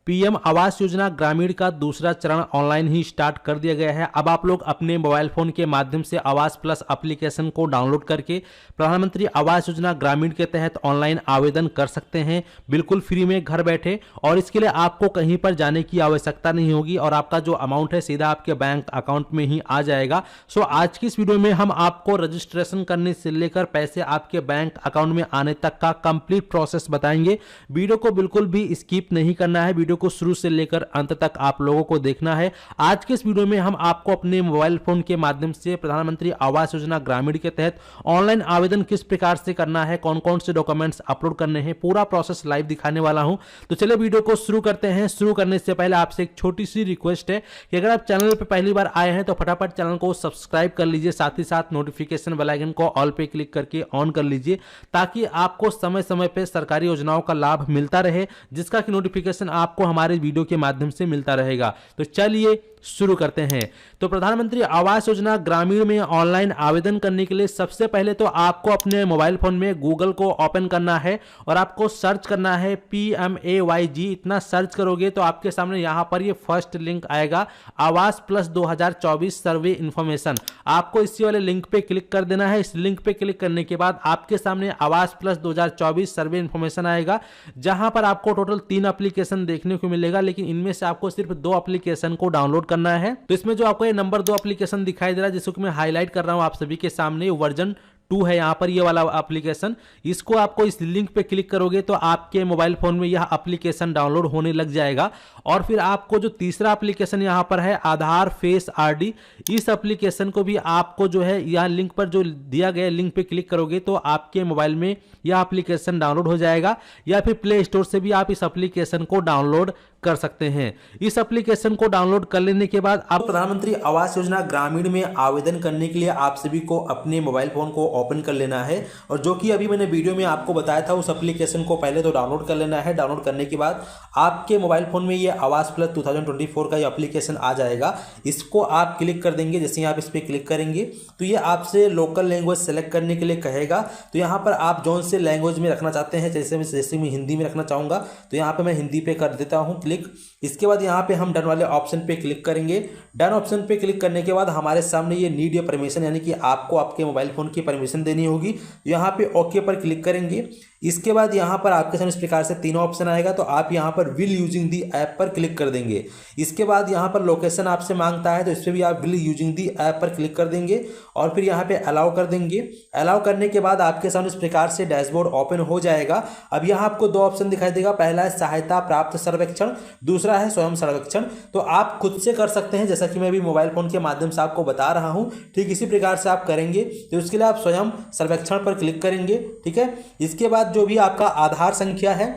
PM Awas Yojana ग्रामीण का दूसरा चरण ऑनलाइन ही स्टार्ट कर दिया गया है। अब आप लोग अपने मोबाइल फोन के माध्यम से आवास प्लस एप्लीकेशन को डाउनलोड करके प्रधानमंत्री आवास योजना ग्रामीण के तहत ऑनलाइन आवेदन कर सकते हैं, बिल्कुल फ्री में घर बैठे। और इसके लिए आपको कहीं पर जाने की आवश्यकता नहीं होगी और आपका जो अमाउंट है सीधा आपके बैंक अकाउंट में ही आ जाएगा। सो आज की इस वीडियो में हम आपको रजिस्ट्रेशन करने से लेकर पैसे आपके बैंक अकाउंट में आने तक का कंप्लीट प्रोसेस बताएंगे। वीडियो को बिल्कुल भी स्किप नहीं करना है, वीडियो को शुरू से लेकर अंत तक आप लोगों को देखना है। आज के इस वीडियो में हम आपको अपने मोबाइल फोन के माध्यम से प्रधानमंत्री आवास योजना ग्रामीण के तहत ऑनलाइन आवेदन किस प्रकार से करना है, कौन कौन से डॉक्यूमेंट्स अपलोड करने हैं, पूरा प्रोसेस लाइव दिखाने वाला हूं। तो चलिए वीडियो को शुरू करते हैं। शुरू करने से पहले आपसे एक छोटी सी रिक्वेस्ट है कि अगर आप चैनल पर पहली बार आए हैं तो फटाफट चैनल को सब्सक्राइब कर लीजिए, साथ ही साथ नोटिफिकेशन बेल आइकन को ऑल पे क्लिक करके ऑन कर लीजिए ताकि आपको समय समय पर सरकारी योजनाओं का लाभ मिलता रहे, जिसका कि नोटिफिकेशन आपको हमारे वीडियो के माध्यम से मिलता रहेगा। तो चलिए शुरू करते हैं। तो प्रधानमंत्री आवास योजना ग्रामीण में ऑनलाइन आवेदन करने के लिए सबसे पहले तो आपको अपने मोबाइल फोन में गूगल को ओपन करना है और आपको सर्च करना है PMAYG। इतना सर्च करोगे तो आपके सामने यहां पर ये फर्स्ट लिंक आएगा, आवास प्लस 2024 सर्वे इंफॉर्मेशन। आपको इसी वाले लिंक पे क्लिक कर देना है। इस लिंक पे क्लिक करने के बाद आपके सामने आवास प्लस 2024 सर्वे इंफॉर्मेशन आएगा, जहां पर आपको टोटल 3 एप्लीकेशन देखने को मिलेगा, लेकिन इनमें से आपको सिर्फ 2 एप्लीकेशन को डाउनलोड करना है। तो इसमें जो आपको ये नंबर 2 एप्लीकेशन दिखाई दे रहा है, जिसको मैं हाईलाइट कर रहा हूं आप सभी के सामने, वर्जन 2 है यहां पर ये वाला एप्लीकेशन। इसको आपको इस लिंक पे क्लिक करोगे तो आपके मोबाइल फोन में यह एप्लीकेशन डाउनलोड होने लग जाएगा। और फिर आपको जो तीसरा एप्लीकेशन यहां पर है आधार फेस RD, इस एप्लीकेशन को भी आपको जो है यहां लिंक पर जो दिया गया लिंक पे क्लिक करोगे तो आपके मोबाइल में यह एप्लीकेशन डाउनलोड हो जाएगा, या फिर प्ले स्टोर से भी आप इस एप्लीकेशन को डाउनलोड कर सकते हैं। इस एप्लीकेशन को डाउनलोड कर लेने के बाद आप प्रधानमंत्री आवास योजना ग्रामीण में आवेदन करने के लिए आप सभी को अपने मोबाइल फोन को ओपन कर लेना है। और जो कि अभी मैंने वीडियो में आपको बताया था, उस एप्लीकेशन को पहले तो डाउनलोड कर लेना है। डाउनलोड करने के बाद आपके मोबाइल फोन में ये आवास प्लस 2024 का ये एप्लीकेशन आ जाएगा। इसको आप क्लिक कर देंगे। जैसे ही आप इस पर क्लिक करेंगे तो ये आपसे लोकल लैंग्वेज सेलेक्ट करने के लिए कहेगा। तो यहाँ पर आप जौन से लैंग्वेज में रखना चाहते हैं, जैसे मैं हिंदी में रखना चाहूँगा तो यहाँ पर मैं हिंदी पे कर देता हूँ क्लिक। इसके बाद यहाँ पे हम डन वाले ऑप्शन पे क्लिक करेंगे। डन ऑप्शन पे क्लिक करने के बाद हमारे सामने ये नीड या परमिशन, यानी कि आपको आपके मोबाइल फोन की परमिशन देनी होगी। यहाँ पे ओके पर क्लिक करेंगे। इसके बाद यहाँ पर आपके सामने इस प्रकार से 3 ऑप्शन आएगा, तो आप यहाँ पर विल यूजिंग दी ऐप पर क्लिक कर देंगे। इसके बाद यहाँ पर लोकेशन आपसे मांगता है, तो इस पर भी आप विल यूजिंग दी ऐप पर क्लिक कर देंगे और फिर यहाँ पे अलाउ कर देंगे। अलाउ करने के बाद आपके सामने इस प्रकार से डैशबोर्ड ओपन हो जाएगा। अब यहाँ आपको 2 ऑप्शन दिखाई देगा, पहला है सहायता प्राप्त सर्वेक्षण, दूसरा है स्वयं सर्वेक्षण। तो आप खुद से कर सकते हैं, जैसा कि मैं भी मोबाइल फोन के माध्यम से आपको बता रहा हूं, ठीक इसी प्रकार से आप करेंगे। तो इसके लिए आप स्वयं सर्वेक्षण पर क्लिक करेंगे, ठीक है। इसके बाद जो भी आपका आधार संख्या है,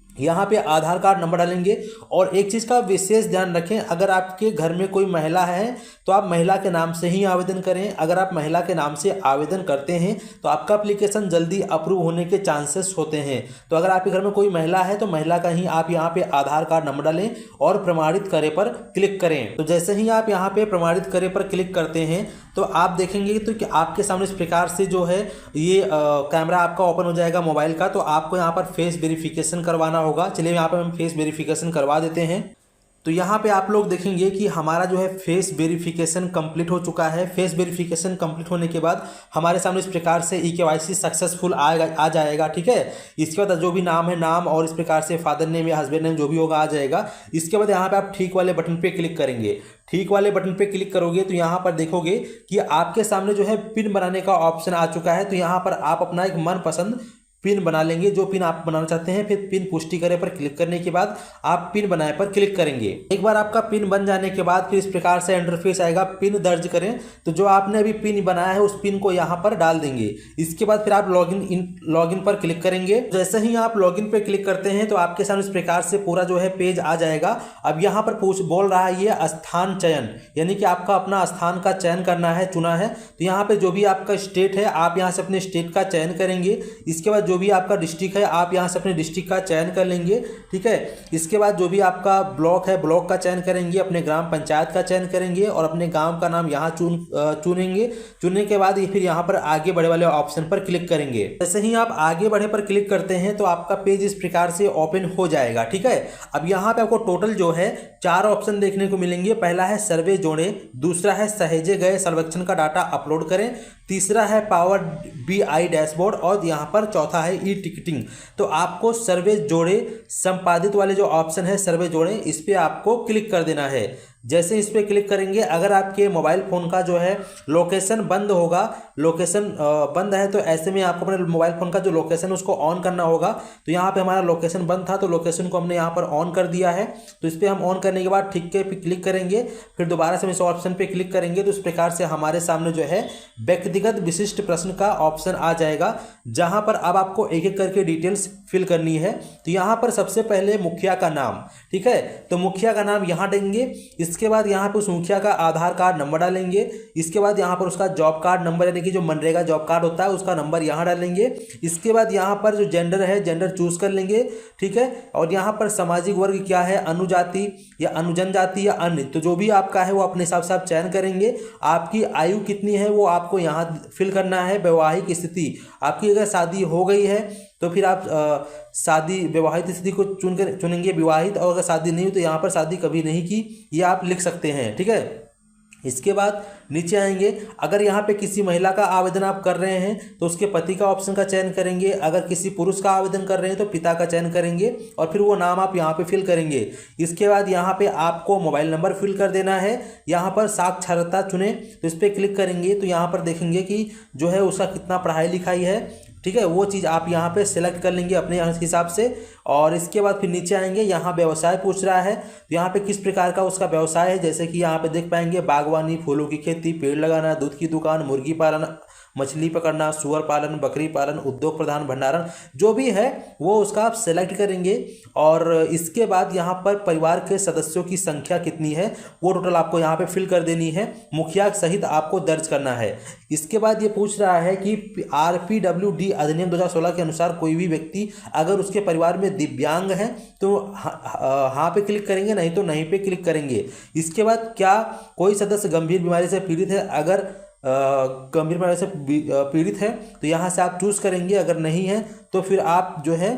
यहाँ पे आधार कार्ड नंबर डालेंगे। और एक चीज़ का विशेष ध्यान रखें, अगर आपके घर में कोई महिला है तो आप महिला के नाम से ही आवेदन करें। अगर आप महिला के नाम से आवेदन करते हैं तो आपका एप्लीकेशन जल्दी अप्रूव होने के चांसेस होते हैं। तो अगर आपके घर में कोई महिला है तो महिला का ही आप यहाँ पे आधार कार्ड नंबर डालें और प्रमाणित करे पर क्लिक करें। तो जैसे ही आप यहाँ पे प्रमाणित करे पर क्लिक करते हैं तो आप देखेंगे तो कि आपके सामने इस प्रकार से जो है ये कैमरा आपका ओपन हो जाएगा मोबाइल का। तो आपको यहाँ पर फेस वेरिफिकेशन करवाना होगा। चलिए यहाँ पर हम फेस वेरिफिकेशन करवा देते हैं। तो यहाँ पे आप लोग देखेंगे कि हमारा जो है फेस वेरिफिकेशन कंप्लीट हो चुका है। फेस वेरिफिकेशन कंप्लीट होने के बाद हमारे सामने इस प्रकार से eKYC सक्सेसफुल आ जाएगा, ठीक है। इसके बाद जो भी नाम है नाम और इस प्रकार से फादर नेम या हस्बैंड नेम जो भी होगा आ जाएगा। इसके बाद यहाँ पे आप ठीक वाले बटन पे क्लिक करेंगे। ठीक वाले बटन पे क्लिक करोगे तो यहाँ पर देखोगे कि आपके सामने जो है पिन बनाने का ऑप्शन आ चुका है। तो यहाँ पर आप अपना एक मनपसंद पिन बना लेंगे, जो पिन आप बनाना चाहते हैं। फिर पिन पुष्टि करे पर क्लिक करने के बाद आप पिन बनाए पर क्लिक करेंगे। एक बार आपका पिन बन जाने के बाद फिर इस प्रकार से इंटरफेस आएगा, पिन दर्ज करें। तो जो आपने अभी पिन बनाया है उस पिन को यहाँ पर डाल देंगे। इसके बाद फिर आप लॉगिन पर क्लिक करेंगे। जैसे ही आप लॉगिन पर क्लिक करते हैं तो आपके सामने इस प्रकार से पूरा जो है पेज आ जाएगा। अब यहाँ पर बोल रहा है ये स्थान चयन, यानी कि आपका अपना स्थान का चयन करना है, चुना है। तो यहाँ पे जो भी आपका स्टेट है आप यहाँ से अपने स्टेट का चयन करेंगे। इसके बाद जो भी आपका डिस्ट्रिक्ट है आप यहाँ से अपने डिस्ट्रिक्ट का चयन कर लेंगे। ठीक है, इसके बाद जो भी आपका ब्लॉक है ब्लॉक का चयन करेंगे, अपने ग्राम पंचायत का चयन करेंगे और अपने गांव का नाम यहाँ चुनेंगे। चुनने के बाद फिर यहाँ पर आगे बढ़े वाले ऑप्शन पर क्लिक करेंगे। जैसे ही आप आगे बढ़े पर क्लिक करते हैं तो आपका पेज इस प्रकार से ओपन हो जाएगा। ठीक है, अब यहाँ पे आपको टोटल जो है 4 ऑप्शन देखने को मिलेंगे। पहला है सर्वे जोड़ें, दूसरा है सहेजे गए सर्वेक्षण का डाटा अपलोड करें, तीसरा है पावर BI डैशबोर्ड और यहाँ पर चौथा है ई टिकटिंग। तो आपको सर्वे जोड़े संपादित वाले जो ऑप्शन है सर्वे जोड़े, इस पर आपको क्लिक कर देना है। जैसे इस पर क्लिक करेंगे, अगर आपके मोबाइल फ़ोन का जो है लोकेशन बंद होगा, लोकेशन बंद है तो ऐसे में आपको अपने मोबाइल फ़ोन का जो लोकेशन उसको ऑन करना होगा। तो यहाँ पे हमारा लोकेशन बंद था तो लोकेशन को हमने यहाँ पर ऑन कर दिया है। तो इस पर हम ऑन करने के बाद ठीक के पे क्लिक करेंगे, फिर दोबारा से हम इस ऑप्शन पे क्लिक करेंगे तो इस प्रकार से हमारे सामने जो है व्यक्तिगत विशिष्ट प्रश्न का ऑप्शन आ जाएगा, जहाँ पर अब आपको एक एक करके डिटेल्स फिल करनी है। तो यहाँ पर सबसे पहले मुखिया का नाम, ठीक है, तो मुखिया का नाम यहाँ देंगे। इसके बाद यहाँ पर उस मुखिया का आधार कार्ड नंबर डालेंगे। इसके बाद यहाँ पर उसका जॉब कार्ड नंबर यानी कि जो मनरेगा जॉब कार्ड होता है उसका नंबर यहाँ डालेंगे। इसके बाद यहाँ पर जो जेंडर है जेंडर चूज कर लेंगे। ठीक है, और यहाँ पर सामाजिक वर्ग क्या है, अनुजाति या अनुजन जाति या अन्य, तो जो भी आपका है वो अपने हिसाब से आप चयन करेंगे। आपकी आयु कितनी है वो आपको यहाँ फिल करना है। वैवाहिक स्थिति, आपकी अगर शादी हो गई है तो फिर आप शादी विवाहित स्थिति को चुनेंगे विवाहित, और अगर शादी नहीं हुई तो यहाँ पर शादी कभी नहीं की, ये आप लिख सकते हैं। ठीक है, इसके बाद नीचे आएंगे, अगर यहाँ पे किसी महिला का आवेदन आप कर रहे हैं तो उसके पति का ऑप्शन का चयन करेंगे। अगर किसी पुरुष का आवेदन कर रहे हैं तो पिता का चयन करेंगे और फिर वो नाम आप यहाँ पे फिल करेंगे। इसके बाद यहाँ पे आपको मोबाइल नंबर फिल कर देना है। यहाँ पर साक्षरता चुने तो इस पर क्लिक करेंगे तो यहाँ पर देखेंगे कि जो है उसका कितना पढ़ाई लिखाई है। ठीक है, वो चीज़ आप यहाँ पे सेलेक्ट कर लेंगे अपने हिसाब से। और इसके बाद फिर नीचे आएंगे, यहाँ व्यवसाय पूछ रहा है तो यहाँ पे किस प्रकार का उसका व्यवसाय है, जैसे कि यहाँ पे देख पाएंगे बागवानी, फूलों की खेती, पेड़ लगाना, दूध की दुकान, मुर्गी पालन, मछली पकड़ना, सुअर पालन, बकरी पालन, उद्योग प्रधान, भंडारण, जो भी है वो उसका आप सेलेक्ट करेंगे। और इसके बाद यहाँ पर परिवार के सदस्यों की संख्या कितनी है वो टोटल आपको यहाँ पे फिल कर देनी है, मुखिया सहित आपको दर्ज करना है। इसके बाद ये पूछ रहा है कि RPWD अधिनियम 2016 के अनुसार कोई भी व्यक्ति अगर उसके परिवार में दिव्यांग है तो हाँ पे क्लिक करेंगे, नहीं तो नहीं पे क्लिक करेंगे। इसके बाद क्या कोई सदस्य गंभीर बीमारी से पीड़ित है, अगर गंभीर बीमारी से पीड़ित है तो यहाँ से आप चूज करेंगे, अगर नहीं है तो फिर आप जो है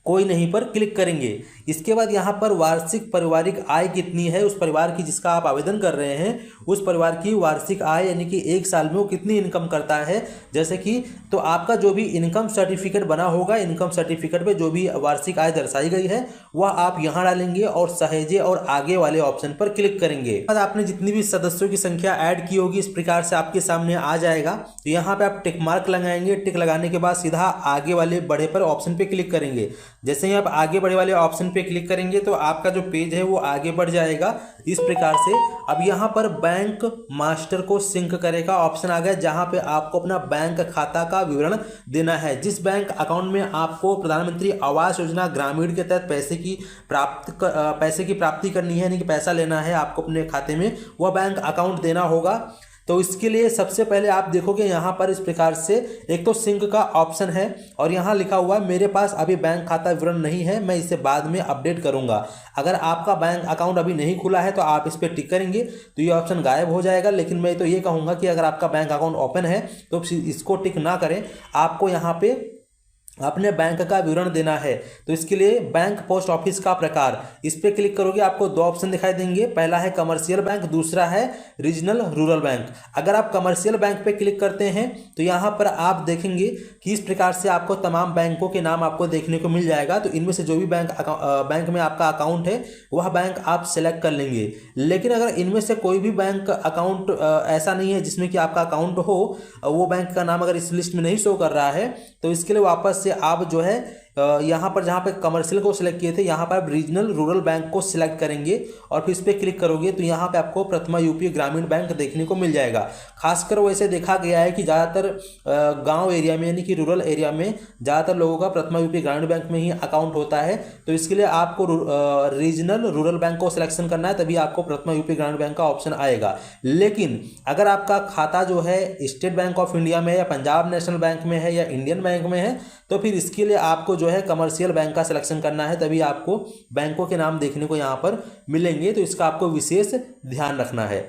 कोई नहीं पर क्लिक करेंगे। इसके बाद यहाँ पर वार्षिक पारिवारिक आय कितनी है उस परिवार की जिसका आप आवेदन कर रहे हैं, उस परिवार की वार्षिक आय यानी कि एक साल में वो कितनी इनकम करता है। जैसे कि तो आपका जो भी इनकम सर्टिफिकेट बना होगा, इनकम सर्टिफिकेट पे जो भी वार्षिक आय दर्शाई गई है वह आप यहाँ डालेंगे और सहेजे और आगे वाले ऑप्शन पर क्लिक करेंगे। बाद आपने जितनी भी सदस्यों की संख्या ऐड की होगी इस प्रकार से आपके सामने आ जाएगा। तो यहाँ पे आप टिक मार्क लगाएंगे, टिक लगाने के बाद सीधा आगे वाले बढ़े पर ऑप्शन पे क्लिक करेंगे। जैसे ही आप आगे बढ़े वाले ऑप्शन पे क्लिक करेंगे तो आपका जो पेज है वो आगे बढ़ जाएगा इस प्रकार से। अब यहाँ पर बैंक मास्टर को सिंक करेगा ऑप्शन आ गया, जहाँ पे आपको अपना बैंक खाता का विवरण देना है। जिस बैंक अकाउंट में आपको प्रधानमंत्री आवास योजना ग्रामीण के तहत पैसे की प्राप्ति करनी है यानी कि पैसा लेना है आपको अपने खाते में, वह बैंक अकाउंट देना होगा। तो इसके लिए सबसे पहले आप देखोगे यहाँ पर इस प्रकार से एक तो सिंक का ऑप्शन है और यहाँ लिखा हुआ है मेरे पास अभी बैंक खाता विवरण नहीं है, मैं इसे बाद में अपडेट करूँगा। अगर आपका बैंक अकाउंट अभी नहीं खुला है तो आप इस पर टिक करेंगे तो ये ऑप्शन गायब हो जाएगा। लेकिन मैं तो ये कहूँगा कि अगर आपका बैंक अकाउंट ओपन है तो इसको टिक ना करें, आपको यहाँ पे अपने बैंक का विवरण देना है। तो इसके लिए बैंक पोस्ट ऑफिस का प्रकार, इस पर क्लिक करोगे आपको 2 ऑप्शन दिखाई देंगे, पहला है कमर्शियल बैंक, दूसरा है रीजनल रूरल बैंक। अगर आप कमर्शियल बैंक पे क्लिक करते हैं तो यहाँ पर आप देखेंगे कि इस प्रकार से आपको तमाम बैंकों के नाम आपको देखने को मिल जाएगा। तो इनमें से जो भी बैंक में आपका अकाउंट है वह बैंक आप सेलेक्ट कर लेंगे। लेकिन अगर इनमें से कोई भी बैंक अकाउंट ऐसा नहीं है जिसमें कि आपका अकाउंट हो, वो बैंक का नाम अगर इस लिस्ट में नहीं शो कर रहा है तो इसके लिए वापस से आप जो है यहाँ पर जहाँ पे कमर्शियल को सिलेक्ट किए थे यहाँ पर आप रीजनल रूरल बैंक को सिलेक्ट करेंगे और फिर इस पर क्लिक करोगे तो यहाँ पे आपको प्रथमा यूपी ग्रामीण बैंक देखने को मिल जाएगा। खासकर वैसे देखा गया है कि ज़्यादातर गांव एरिया में यानी कि रूरल एरिया में ज़्यादातर लोगों का प्रथमा यूपी ग्रामीण बैंक में ही अकाउंट होता है। तो इसके लिए आपको रीजनल रूरल बैंक को सिलेक्शन करना है, तभी आपको प्रथमा यूपी ग्रामीण बैंक का ऑप्शन आएगा। लेकिन अगर आपका खाता जो है स्टेट बैंक ऑफ इंडिया में है या पंजाब नेशनल बैंक में है या इंडियन बैंक में है, तो फिर इसके लिए आपको जो है कमर्शियल बैंक का सिलेक्शन करना है, तभी आपको बैंकों के नाम देखने को यहाँ पर मिलेंगे। तो इसका आपको विशेष ध्यान रखना है।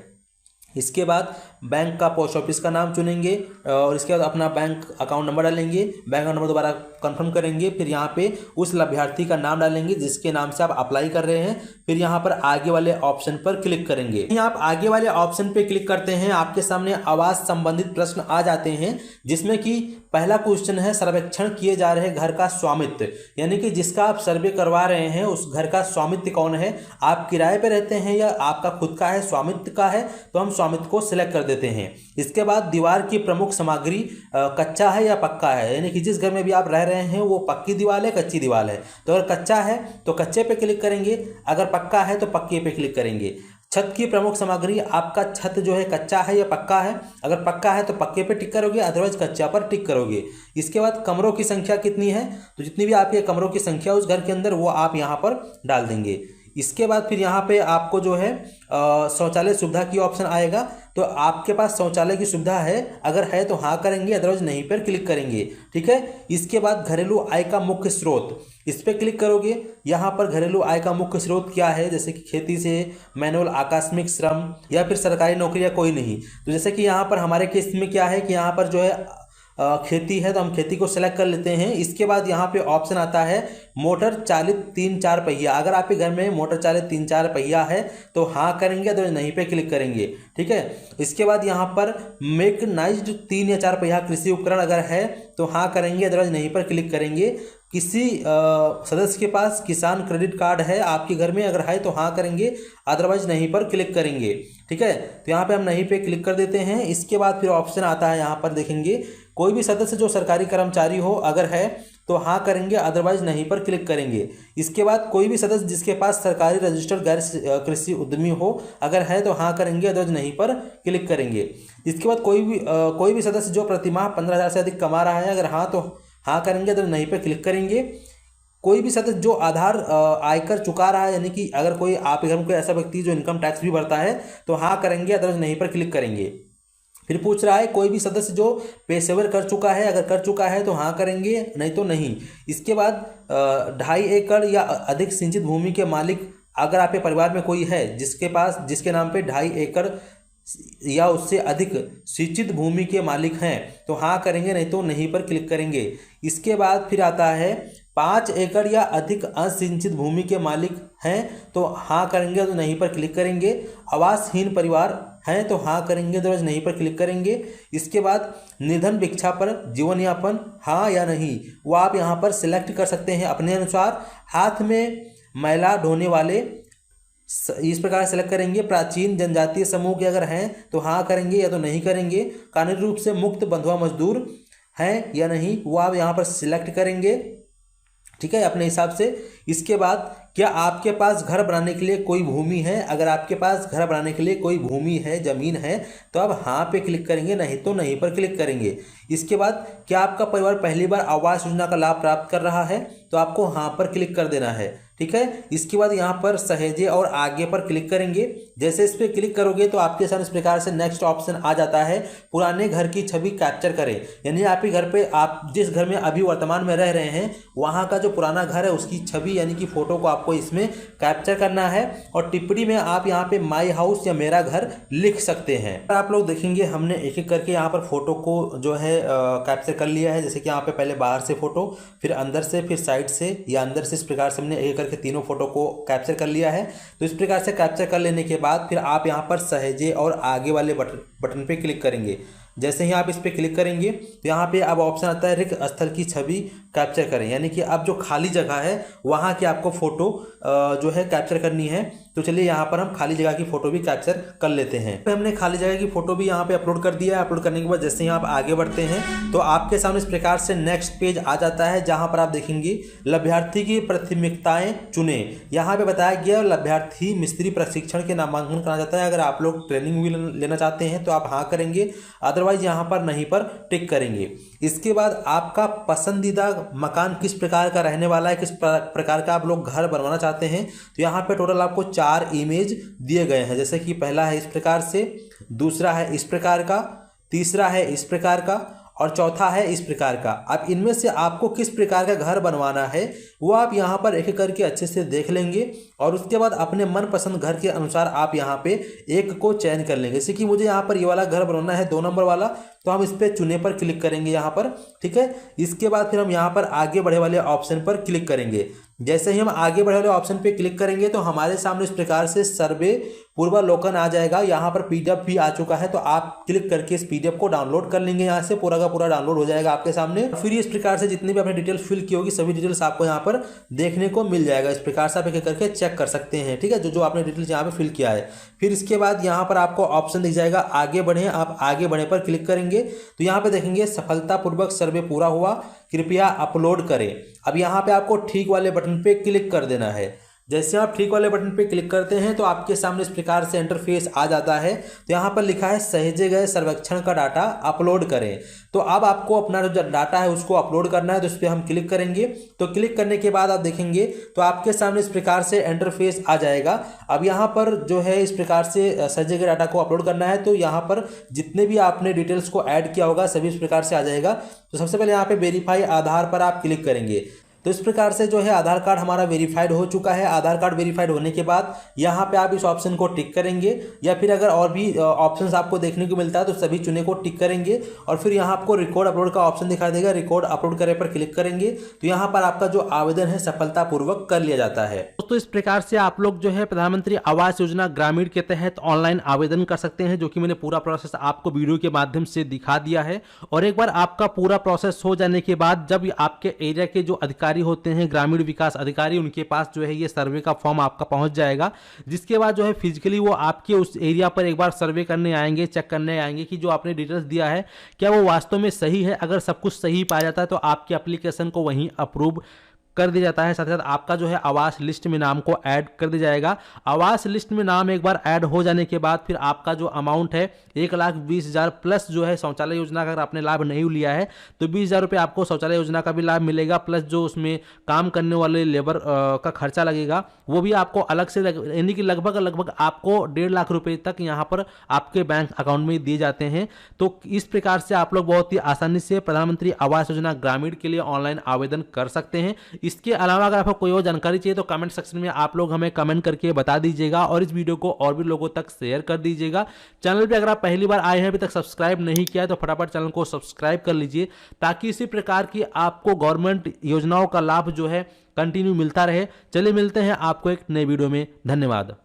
इसके बाद बैंक का पोस्ट ऑफिस का नाम चुनेंगे और इसके बाद अपना बैंक अकाउंट नंबर डालेंगे, बैंक अकाउंट नंबर दोबारा कंफर्म करेंगे, फिर यहाँ पे उस लाभार्थी का नाम डालेंगे जिसके नाम से आप अप्लाई कर रहे हैं। फिर यहाँ पर आगे वाले ऑप्शन पर क्लिक करेंगे। यहाँ आप आगे वाले ऑप्शन पे क्लिक करते हैं, आपके सामने आवास संबंधित प्रश्न आ जाते हैं, जिसमें कि पहला क्वेश्चन है सर्वेक्षण किए जा रहे घर का स्वामित्व, यानी कि जिसका आप सर्वे करवा रहे हैं उस घर का स्वामित्व कौन है। आप किराए पे रहते हैं या आपका खुद का है, स्वामित्व का है तो हम स्वामित्व को सिलेक्ट कर देते हैं। इसके बाद दीवार की प्रमुख सामग्री कच्चा है या पक्का है, यानी कि जिस घर में भी आप रह रहे हैं वो पक्की दीवार है कच्ची दीवार है। तो अगर कच्चा है तो कच्चे पे क्लिक करेंगे, अगर पक्का है तो पक्के पे क्लिक करेंगे। छत की प्रमुख सामग्री, आपका छत जो है कच्चा है या पक्का है, अगर पक्का है तो पक्के पे टिक करोगे, अदरवाइज कच्चा पर टिक करोगे। इसके बाद कमरों की संख्या कितनी है, तो जितनी भी आपके कमरों की संख्या उस घर के अंदर वो आप यहाँ पर डाल देंगे। इसके बाद फिर यहाँ पे आपको जो है शौचालय सुविधा की ऑप्शन आएगा, तो आपके पास शौचालय की सुविधा है, अगर है तो हाँ करेंगे, अदरवाइज नहीं पर क्लिक करेंगे। ठीक है। इसके बाद घरेलू आय का मुख्य स्रोत, इस पर क्लिक करोगे। यहाँ पर घरेलू आय का मुख्य स्रोत क्या है, जैसे कि खेती से, मैनुअल आकस्मिक श्रम या फिर सरकारी नौकरी या कोई नहीं। तो जैसे कि यहाँ पर हमारे केस में क्या है कि यहाँ पर जो है खेती है तो हम खेती को सिलेक्ट कर लेते हैं। इसके बाद यहाँ पे ऑप्शन आता है मोटर चालित 3-4 पहिया, अगर आपके घर में मोटर चालित 3-4 पहिया है तो हाँ करेंगे, तो नहीं पे क्लिक करेंगे। ठीक है। इसके बाद यहाँ पर मेकनाइज्ड 3 या 4 पहिया कृषि उपकरण अगर है तो हाँ करेंगे, अदरवाइज नहीं पर क्लिक करेंगे। किसी सदस्य के पास किसान क्रेडिट कार्ड है आपके घर में, अगर है तो हाँ करेंगे, अदरवाइज नहीं पर क्लिक करेंगे। ठीक है। तो यहाँ पे हम नहीं पे क्लिक कर देते हैं। इसके बाद फिर ऑप्शन आता है, यहाँ पर देखेंगे कोई भी सदस्य जो सरकारी कर्मचारी हो अगर है तो हाँ करेंगे, अदरवाइज नहीं पर क्लिक करेंगे। इसके बाद कोई भी सदस्य जिसके पास सरकारी रजिस्टर्ड गैर कृषि उद्यमी हो अगर है तो हाँ करेंगे, अदरवाइज नहीं पर क्लिक करेंगे। इसके बाद कोई भी सदस्य जो प्रतिमाह 15,000 से अधिक कमा रहा है, अगर हाँ तो हाँ करेंगे, तो नहीं पे क्लिक करेंगे। कोई भी सदस्य जो आधार आयकर चुका रहा है, यानी कि अगर कोई आपके घर में कोई ऐसा व्यक्ति जो इनकम टैक्स भी भरता है तो हाँ करेंगे, अदरवाइज नहीं पर क्लिक करेंगे। फिर पूछ रहा है कोई भी सदस्य जो पेशेवर कर चुका है, अगर कर चुका है तो हाँ करेंगे, नहीं तो नहीं। इसके बाद 2.5 एकड़ या अधिक सिंचित भूमि के मालिक, अगर आपके परिवार में कोई है जिसके नाम पे 2.5 एकड़ या उससे अधिक सिंचित भूमि के मालिक हैं तो हाँ करेंगे, नहीं तो नहीं पर क्लिक करेंगे। इसके बाद फिर आता है 5 एकड़ या अधिक असिंचित भूमि के मालिक हैं तो हाँ करेंगे, तो नहीं पर क्लिक करेंगे। आवासहीन परिवार हैं तो हाँ करेंगे, अदरवाइज नहीं पर क्लिक करेंगे। इसके बाद निधन भिक्षा पर जीवन यापन, हाँ या नहीं, वो आप यहाँ पर सिलेक्ट कर सकते हैं अपने अनुसार। हाथ में मैला ढोने वाले इस प्रकार सेलेक्ट करेंगे। प्राचीन जनजातीय समूह के अगर हैं तो हाँ करेंगे या तो नहीं करेंगे। कानूनी रूप से मुक्त बंधुआ मजदूर हैं या नहीं, वो आप यहाँ पर सिलेक्ट करेंगे। ठीक है, अपने हिसाब से। इसके बाद क्या आपके पास घर बनाने के लिए कोई भूमि है, अगर आपके पास घर बनाने के लिए कोई भूमि है, जमीन है, तो आप हाँ पे क्लिक करेंगे, नहीं तो नहीं पर क्लिक करेंगे। इसके बाद क्या आपका परिवार पहली बार आवास योजना का लाभ प्राप्त कर रहा है, तो आपको हाँ पर क्लिक कर देना है। ठीक है। इसके बाद यहाँ पर सहेजे और आगे पर क्लिक करेंगे। जैसे इस पर क्लिक करोगे तो आपके सामने इस प्रकार से नेक्स्ट ऑप्शन आ जाता है, पुराने घर की छवि कैप्चर करें। यानी आपके घर पे, आप जिस घर में अभी वर्तमान में रह रहे हैं वहाँ का जो पुराना घर है उसकी छवि यानी कि फोटो को आपको इसमें कैप्चर करना है। और टिप्पणी में आप यहाँ पे माई हाउस या मेरा घर लिख सकते हैं। आप लोग देखेंगे हमने एक एक करके यहाँ पर फोटो को जो है कैप्चर कर लिया है। जैसे कि यहाँ पे पहले बाहर से फोटो, फिर अंदर से, फिर साइड से या अंदर से, इस प्रकार से हमने एक करके तीनों फोटो को कैप्चर कर लिया है। तो इस प्रकार से कैप्चर कर लेने के बाद फिर आप यहाँ पर सहेजे और आगे वाले बटन पे क्लिक करेंगे। जैसे ही आप इस पर क्लिक करेंगे तो यहाँ पे अब ऑप्शन आता है रिक्त स्थल की छवि कैप्चर करें, यानी कि अब जो खाली जगह है वहाँ की आपको फोटो जो है कैप्चर करनी है। तो चलिए यहाँ पर हम खाली जगह की फोटो भी कैप्चर कर लेते हैं। तो हमने खाली जगह की फोटो भी यहाँ पे अपलोड कर दिया है। अपलोड करने के बाद जैसे ही आप आगे बढ़ते हैं तो आपके सामने इस प्रकार से नेक्स्ट पेज आ जाता है, जहाँ पर आप देखेंगे लाभार्थी की प्राथमिकताएं चुने। यहाँ पे बताया गया लाभार्थी मिस्त्री प्रशिक्षण के नामांकन कराया जाता है। अगर आप लोग ट्रेनिंग भी लेना चाहते हैं तो आप हाँ करेंगे, अदरवाइज यहाँ पर नहीं पर टिक करेंगे। इसके बाद आपका पसंदीदा मकान किस प्रकार का रहने वाला है, किस प्रकार का आप लोग घर बनवाना चाहते हैं। तो यहाँ पे टोटल आपको 4 इमेज दिए गए हैं, जैसे कि पहला है इस प्रकार से, दूसरा है इस प्रकार का, तीसरा है इस प्रकार का और चौथा है इस प्रकार का। अब इनमें से आपको किस प्रकार का घर बनवाना है वो आप यहाँ पर एक एक करके अच्छे से देख लेंगे और उसके बाद अपने मनपसंद घर के अनुसार आप यहाँ पे एक को चयन कर लेंगे। जैसे कि मुझे यहाँ पर ये वाला घर बनवाना है 2 नंबर वाला, तो हम इस पर चुने पर क्लिक करेंगे यहाँ पर, ठीक है। इसके बाद फिर हम यहाँ पर आगे बढ़े वाले ऑप्शन पर क्लिक करेंगे। जैसे ही हम आगे बढ़े वाले ऑप्शन पे क्लिक करेंगे तो हमारे सामने इस प्रकार से सर्वे पूर्वावलोकन आ जाएगा। यहाँ पर पीडीएफ भी आ चुका है, तो आप क्लिक करके इस पीडीएफ को डाउनलोड कर लेंगे। यहाँ से पूरा का पूरा डाउनलोड हो जाएगा आपके सामने। फिर इस प्रकार से जितनी भी आपने डिटेल फिल की होगी सभी डिटेल्स आपको यहाँ पर देखने को मिल जाएगा। इस प्रकार से आप एक करके चेक कर सकते हैं, ठीक है, जो आपने डिटेल्स यहाँ पे फिल किया है। फिर इसके बाद यहाँ पर आपको ऑप्शन दिख जाएगा आगे बढ़े। आप आगे बढ़े पर क्लिक करेंगे तो यहाँ पे देखेंगे सफलतापूर्वक सर्वे पूरा हुआ, कृपया अपलोड करें। अब यहाँ पे आपको ठीक वाले बटन पे क्लिक कर देना है। जैसे आप ठीक वाले बटन पे क्लिक करते हैं तो आपके सामने इस प्रकार से इंटरफेस आ जाता है। तो यहाँ पर लिखा है सहेजे गए सर्वेक्षण का डाटा अपलोड करें। तो अब आपको अपना जो डाटा है उसको अपलोड करना है, तो इस पर हम क्लिक करेंगे। तो क्लिक करने के बाद आप देखेंगे तो आपके सामने इस प्रकार से इंटरफेस आ जाएगा। अब यहाँ पर जो है इस प्रकार से सहेजे गए डाटा को अपलोड करना है, तो यहाँ पर जितने भी आपने डिटेल्स को ऐड किया होगा सभी इस प्रकार से आ जाएगा। तो सबसे पहले यहाँ पे वेरीफाई आधार पर आप क्लिक करेंगे। तो इस प्रकार से जो है आधार कार्ड हमारा वेरीफाइड हो चुका है। आधार कार्ड वेरीफाइड होने के बाद यहाँ पे आप इस ऑप्शन को टिक करेंगे, या फिर अगर और भी ऑप्शंस आपको देखने को मिलता है तो सभी चुने को टिक करेंगे और फिर यहाँ आपको रिकॉर्ड अपलोड का ऑप्शन दिखाई देगा। रिकॉर्ड अपलोड करे पर क्लिक करेंगे तो यहाँ पर आपका जो आवेदन है सफलतापूर्वक कर लिया जाता है। तो इस प्रकार से आप लोग जो है प्रधानमंत्री आवास योजना ग्रामीण के तहत ऑनलाइन आवेदन कर सकते हैं, जो कि मैंने पूरा प्रोसेस आपको वीडियो के माध्यम से दिखा दिया है। और एक बार आपका पूरा प्रोसेस हो जाने के बाद जब आपके एरिया के जो अधिकारी होते हैं ग्रामीण विकास अधिकारी, उनके पास जो है ये सर्वे का फॉर्म आपका पहुंच जाएगा, जिसके बाद जो है फिजिकली वो आपके उस एरिया पर एक बार सर्वे करने आएंगे, चेक करने आएंगे कि जो आपने डिटेल्स दिया है क्या वो वास्तव में सही है। अगर सब कुछ सही पाया जाता है तो आपकी एप्लीकेशन को वहीं अप्रूव कर दिया जाता है। साथ ही साथ आपका जो है आवास लिस्ट में नाम को ऐड कर दिया जाएगा। आवास लिस्ट में नाम एक बार ऐड हो जाने के बाद फिर आपका जो अमाउंट है 1,20,000 प्लस जो है शौचालय योजना का अगर आपने लाभ नहीं लिया है तो 20,000 रुपये आपको शौचालय योजना का भी लाभ मिलेगा, प्लस जो उसमें काम करने वाले लेबर का खर्चा लगेगा वो भी आपको अलग से, यानी कि लगभग आपको 1.5 लाख रुपए तक यहाँ पर आपके बैंक अकाउंट में दिए जाते हैं। तो इस प्रकार से आप लोग बहुत ही आसानी से प्रधानमंत्री आवास योजना ग्रामीण के लिए ऑनलाइन आवेदन कर सकते हैं। इसके अलावा अगर आपको कोई और जानकारी चाहिए तो कमेंट सेक्शन में आप लोग हमें कमेंट करके बता दीजिएगा और इस वीडियो को और भी लोगों तक शेयर कर दीजिएगा। चैनल पे अगर आप पहली बार आए हैं अभी तक सब्सक्राइब नहीं किया है तो फटाफट चैनल को सब्सक्राइब कर लीजिए, ताकि इसी प्रकार की आपको गवर्नमेंट योजनाओं का लाभ जो है कंटिन्यू मिलता रहे। चलिए मिलते हैं आपको एक नए वीडियो में। धन्यवाद।